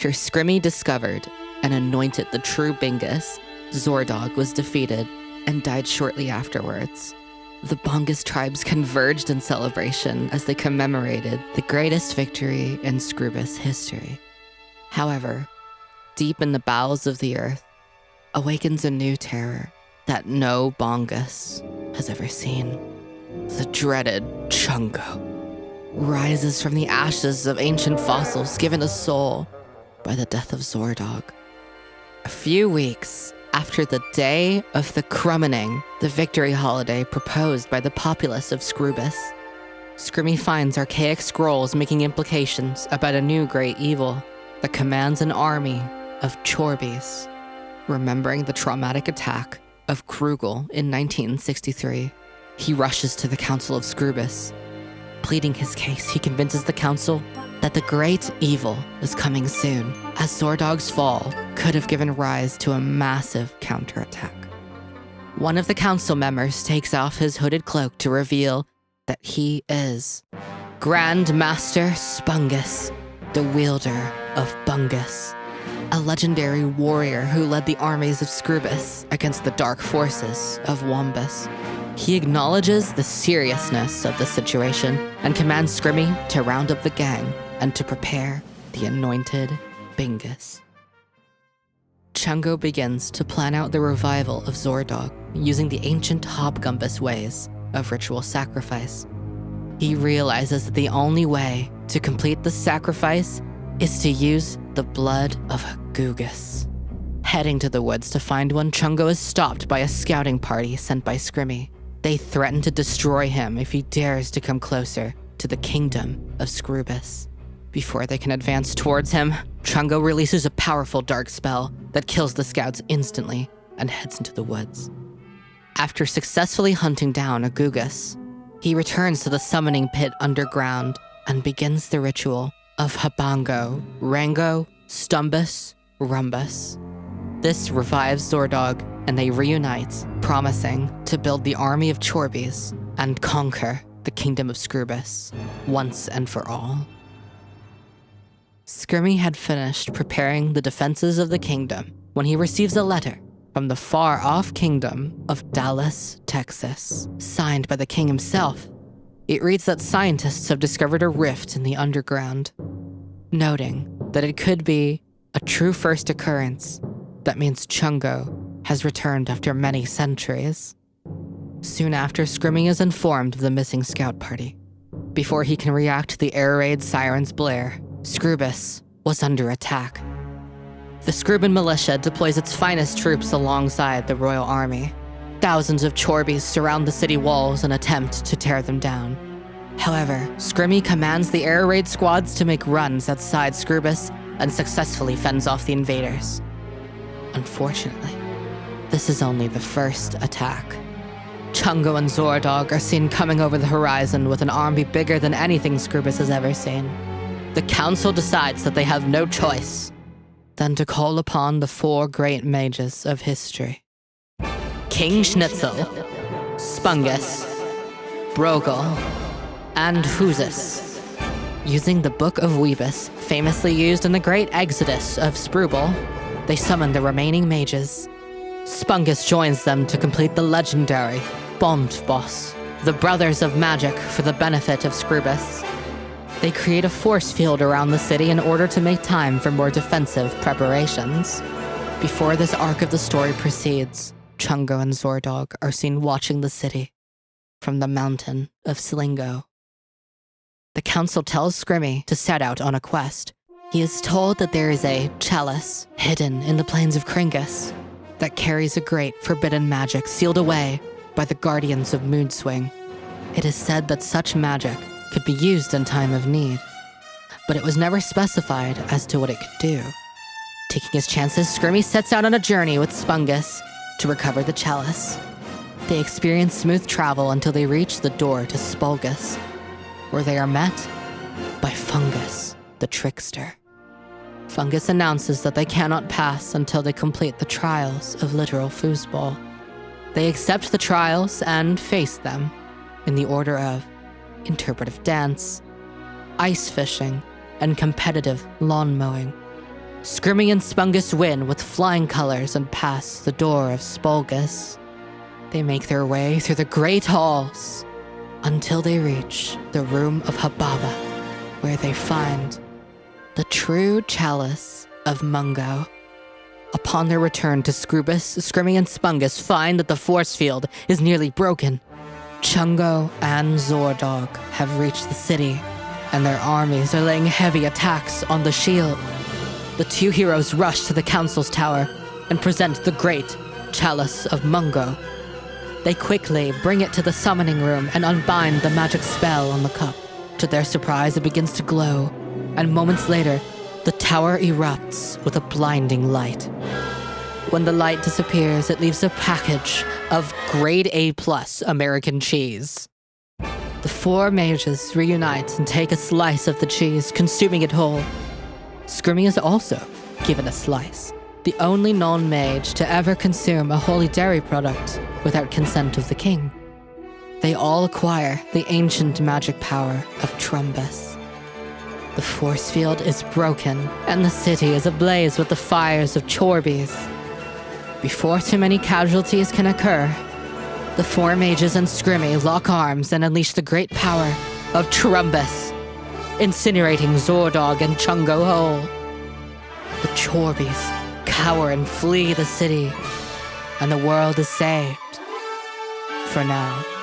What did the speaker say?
After Scrimmy discovered and anointed the true Bingus, Zordog was defeated and died shortly afterwards. The Bungus tribes converged in celebration as they commemorated the greatest victory in Scrubus history. However, deep in the bowels of the earth awakens a new terror that no Bungus has ever seen. The dreaded Chungo rises from the ashes of ancient fossils given a soul by the death of Zordog. A few weeks after the day of the Crummoning, the victory holiday proposed by the populace of Scrubus, Scrimmy finds archaic scrolls making implications about a new great evil that commands an army of Chorbis. Remembering the traumatic attack of Krugel in 1963, he rushes to the Council of Scrubus. Pleading his case, he convinces the council that the great evil is coming soon, as Zordog's fall could have given rise to a massive counterattack. One of the council members takes off his hooded cloak to reveal that he is Grand Master Spungus, the wielder of Bungus, a legendary warrior who led the armies of Scrubus against the dark forces of Wombus. He acknowledges the seriousness of the situation and commands Scrimmy to round up the gang and to prepare the anointed Bingus. Chungo begins to plan out the revival of Zordog using the ancient Hobgumbus ways of ritual sacrifice. He realizes that the only way to complete the sacrifice is to use the blood of a Gugus. Heading to the woods to find one, Chungo is stopped by a scouting party sent by Scrimmy. They threaten to destroy him if he dares to come closer to the kingdom of Scrubus. Before they can advance towards him, Chungo releases a powerful dark spell that kills the scouts instantly and heads into the woods. After successfully hunting down a Gugus, he returns to the summoning pit underground and begins the ritual of Habango, Rango, Stumbus, Rumbus. This revives Zordog, and they reunite, promising to build the army of Chorbis and conquer the kingdom of Scrubus once and for all. Scrimmy had finished preparing the defenses of the kingdom when he receives a letter from the far-off kingdom of Dallas, Texas, signed by the king himself. It reads that scientists have discovered a rift in the underground, noting that it could be a true first occurrence. That means Chungo has returned after many centuries. Soon after, Scrimmy is informed of the missing scout party. Before he can react to the air raid sirens blare, Scrubus was under attack. The Scruban militia deploys its finest troops alongside the royal army. Thousands of Chorbis surround the city walls and attempt to tear them down. However, Scrimmy commands the air raid squads to make runs outside Scrubus and successfully fends off the invaders. Unfortunately, this is only the first attack. Chungo and Zordog are seen coming over the horizon with an army bigger than anything Scrubus has ever seen. The council decides that they have no choice than to call upon the four great mages of history: King Schnitzel, Spungus, Brogel, and Fusus. Using the Book of Weebus, famously used in the Great Exodus of Sprubel, they summon the remaining mages. Spungus joins them to complete the legendary Bondboss, the Brothers of Magic, for the benefit of Scrubus. They create a force field around the city in order to make time for more defensive preparations. Before this arc of the story proceeds, Chungo and Zordog are seen watching the city from the mountain of Slingo. The council tells Scrimmy to set out on a quest. He is told that there is a chalice hidden in the plains of Crungus that carries a great forbidden magic sealed away by the guardians of Moodswing. It is said that such magic could be used in time of need, but it was never specified as to what it could do. Taking his chances, Scrimmy sets out on a journey with Spungus to recover the chalice. They experience smooth travel until they reach the door to Spulgus, where they are met by Fungus, the trickster. Fungus announces that they cannot pass until they complete the trials of literal foosball. They accept the trials and face them in the order of interpretive dance, ice fishing, and competitive lawn mowing. Scrimmy and Spungus win with flying colors and pass the door of Spulgus. They make their way through the great halls until they reach the room of Hababa, where they find the true chalice of Mungo. Upon their return to Scrubus, Scrimmy and Spungus find that the force field is nearly broken. Chungo and Zordog have reached the city, and their armies are laying heavy attacks on the shield. The two heroes rush to the council's tower and present the great chalice of Mungo. They quickly bring it to the summoning room and unbind the magic spell on the cup. To their surprise, it begins to glow, and moments later, the tower erupts with a blinding light. When the light disappears, it leaves a package of grade A+ American cheese. The four mages reunite and take a slice of the cheese, consuming it whole. Scrimmy is also given a slice, the only non-mage to ever consume a holy dairy product without consent of the king. They all acquire the ancient magic power of Trumbus. The force field is broken, and the city is ablaze with the fires of Chorbis. Before too many casualties can occur, the four mages and Scrimmy lock arms and unleash the great power of Trumbus, incinerating Zordog and Chungo whole. The Chorbis cower and flee the city, and the world is saved. For now.